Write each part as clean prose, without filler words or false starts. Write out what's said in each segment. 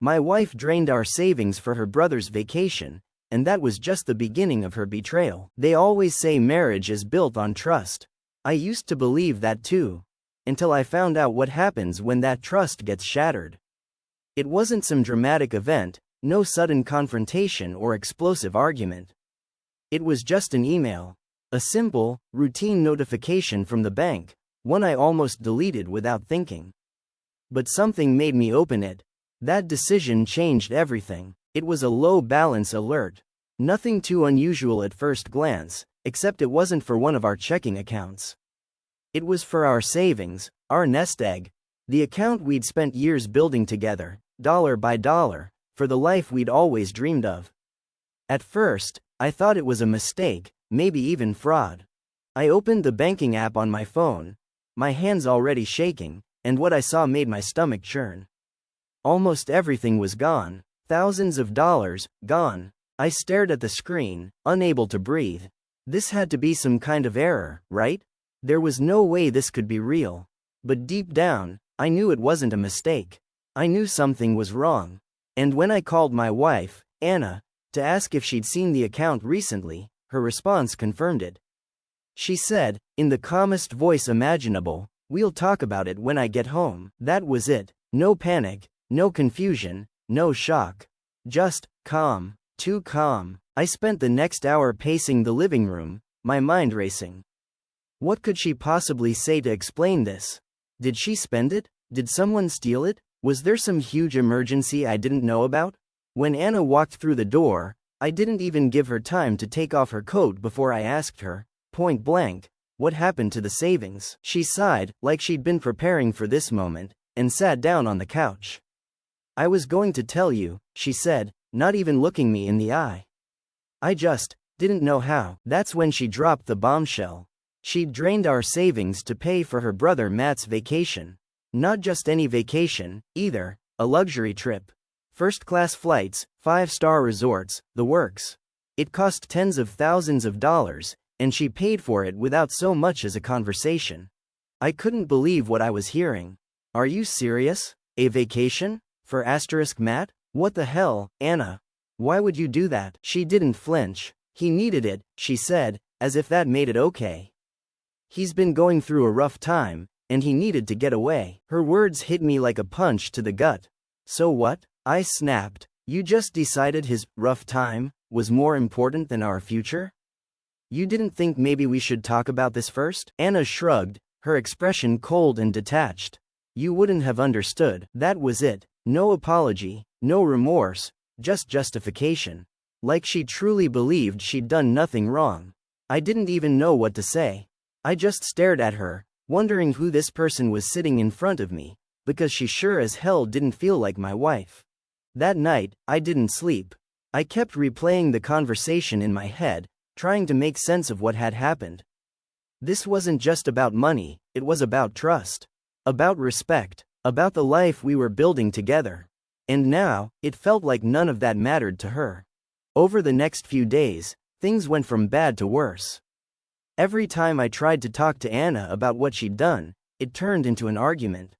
My wife drained our savings for her brother's vacation, and that was just the beginning of her betrayal. They always say marriage is built on trust. I used to believe that too, until I found out what happens when that trust gets shattered. It wasn't some dramatic event, no sudden confrontation or explosive argument. It was just an email. A simple, routine notification from the bank, one I almost deleted without thinking. But something made me open it. That decision changed everything. It was a low balance alert. Nothing too unusual at first glance, except it wasn't for one of our checking accounts. It was for our savings, our nest egg, the account we'd spent years building together, dollar by dollar, for the life we'd always dreamed of. At first, I thought it was a mistake, maybe even fraud. I opened the banking app on my phone, my hands already shaking, and what I saw made my stomach churn. Almost everything was gone, thousands of dollars, gone. I stared at the screen, unable to breathe. This had to be some kind of error, right? There was no way this could be real. But deep down, I knew it wasn't a mistake. I knew something was wrong. And when I called my wife, Anna, to ask if she'd seen the account recently, her response confirmed it. She said, in the calmest voice imaginable, "We'll talk about it when I get home." That was it. No panic, no confusion, no shock. Just calm. Too calm. I spent the next hour pacing the living room, my mind racing. What could she possibly say to explain this? Did she spend it? Did someone steal it? Was there some huge emergency I didn't know about? When Anna walked through the door, I didn't even give her time to take off her coat before I asked her, point blank, what happened to the savings? She sighed, like she'd been preparing for this moment, and sat down on the couch. "I was going to tell you," she said, not even looking me in the eye. I just didn't know how. That's when she dropped the bombshell. She'd drained our savings to pay for her brother Matt's vacation. Not just any vacation, either, a luxury trip. First-class flights, 5-star resorts, the works. It cost tens of thousands of dollars, and she paid for it without so much as a conversation. I couldn't believe what I was hearing. "Are you serious? A vacation? For Matt? What the hell, Anna? Why would you do that?" She didn't flinch. "He needed it," she said, as if that made it okay. "He's been going through a rough time, and he needed to get away." Her words hit me like a punch to the gut. "So what?" I snapped. "You just decided his rough time was more important than our future? You didn't think maybe we should talk about this first?" Anna shrugged, her expression cold and detached. "You wouldn't have understood." That was it. No apology, no remorse, just justification. Like she truly believed she'd done nothing wrong. I didn't even know what to say. I just stared at her, wondering who this person was sitting in front of me, because she sure as hell didn't feel like my wife. That night, I didn't sleep. I kept replaying the conversation in my head, trying to make sense of what had happened. This wasn't just about money, it was about trust. About respect. About the life we were building together. And now, it felt like none of that mattered to her. Over the next few days, things went from bad to worse. Every time I tried to talk to Anna about what she'd done, it turned into an argument.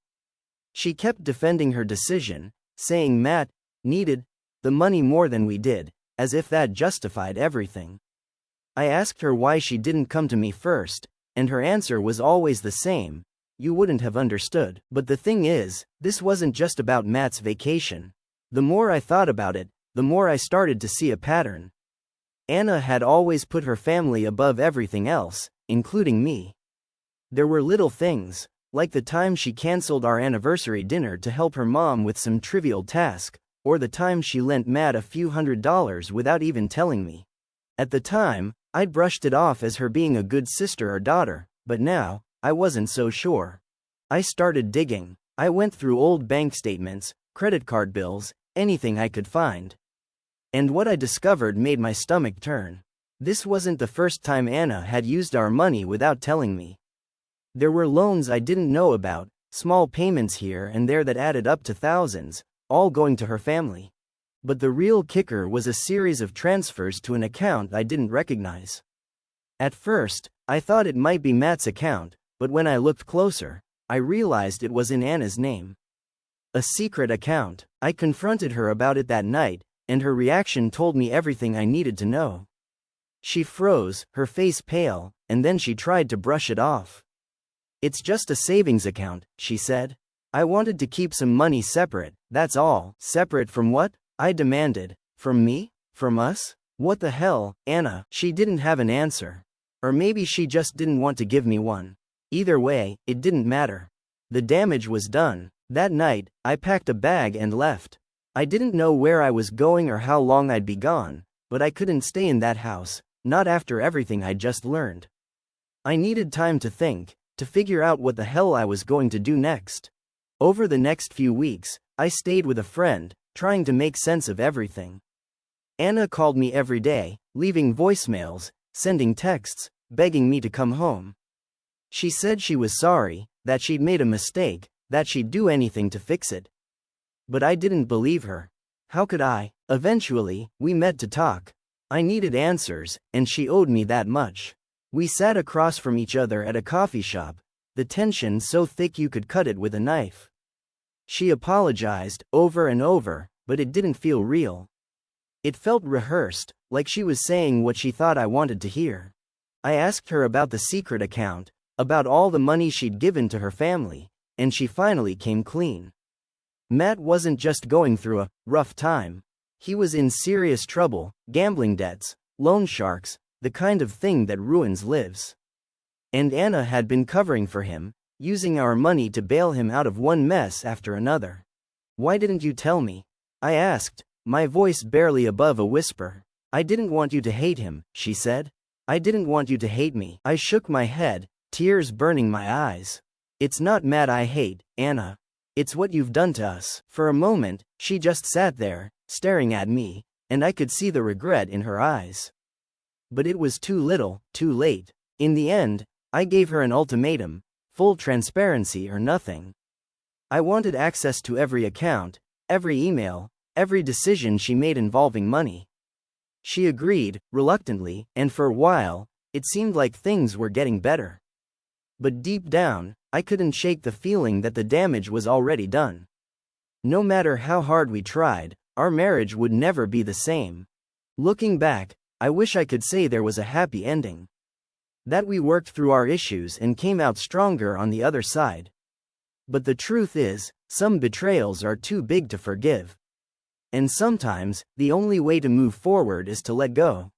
She kept defending her decision, saying Matt needed the money more than we did, as if that justified everything. I asked her why she didn't come to me first, and her answer was always the same: "You wouldn't have understood." But the thing is, this wasn't just about Matt's vacation. The more I thought about it, the more I started to see a pattern. Anna had always put her family above everything else, including me. There were little things, like the time she canceled our anniversary dinner to help her mom with some trivial task, or the time she lent Matt a few $100s without even telling me. At the time, I'd brushed it off as her being a good sister or daughter, but now, I wasn't so sure. I started digging. I went through old bank statements, credit card bills, anything I could find. And what I discovered made my stomach turn. This wasn't the first time Anna had used our money without telling me. There were loans I didn't know about, small payments here and there that added up to thousands, all going to her family. But the real kicker was a series of transfers to an account I didn't recognize. At first, I thought it might be Matt's account, but when I looked closer, I realized it was in Anna's name. A secret account. I confronted her about it that night, and her reaction told me everything I needed to know. She froze, her face pale, and then she tried to brush it off. "It's just a savings account," she said. "I wanted to keep some money separate, that's all." "Separate from what?" I demanded. "From me? From us? What the hell, Anna?" She didn't have an answer. Or maybe she just didn't want to give me one. Either way, it didn't matter. The damage was done. That night, I packed a bag and left. I didn't know where I was going or how long I'd be gone, but I couldn't stay in that house, not after everything I'd just learned. I needed time to think, to figure out what the hell I was going to do next. Over the next few weeks, I stayed with a friend, trying to make sense of everything. Anna called me every day, leaving voicemails, sending texts, begging me to come home. She said she was sorry, that she'd made a mistake, that she'd do anything to fix it. But I didn't believe her. How could I? Eventually, we met to talk. I needed answers, and she owed me that much. We sat across from each other at a coffee shop, the tension so thick you could cut it with a knife. She apologized, over and over, but it didn't feel real. It felt rehearsed, like she was saying what she thought I wanted to hear. I asked her about the secret account, about all the money she'd given to her family, and she finally came clean. Matt wasn't just going through a rough time. He was in serious trouble, gambling debts, loan sharks, the kind of thing that ruins lives. And Anna had been covering for him, using our money to bail him out of one mess after another. "Why didn't you tell me?" I asked, my voice barely above a whisper. "I didn't want you to hate him," she said. "I didn't want you to hate me." I shook my head, tears burning my eyes. "It's not Matt I hate, Anna. It's what you've done to us." For a moment, she just sat there, staring at me, and I could see the regret in her eyes. But it was too little, too late. In the end, I gave her an ultimatum: full transparency or nothing. I wanted access to every account, every email, every decision she made involving money. She agreed, reluctantly, and for a while, it seemed like things were getting better. But deep down, I couldn't shake the feeling that the damage was already done. No matter how hard we tried, our marriage would never be the same. Looking back, I wish I could say there was a happy ending. That we worked through our issues and came out stronger on the other side. But the truth is, some betrayals are too big to forgive. And sometimes, the only way to move forward is to let go.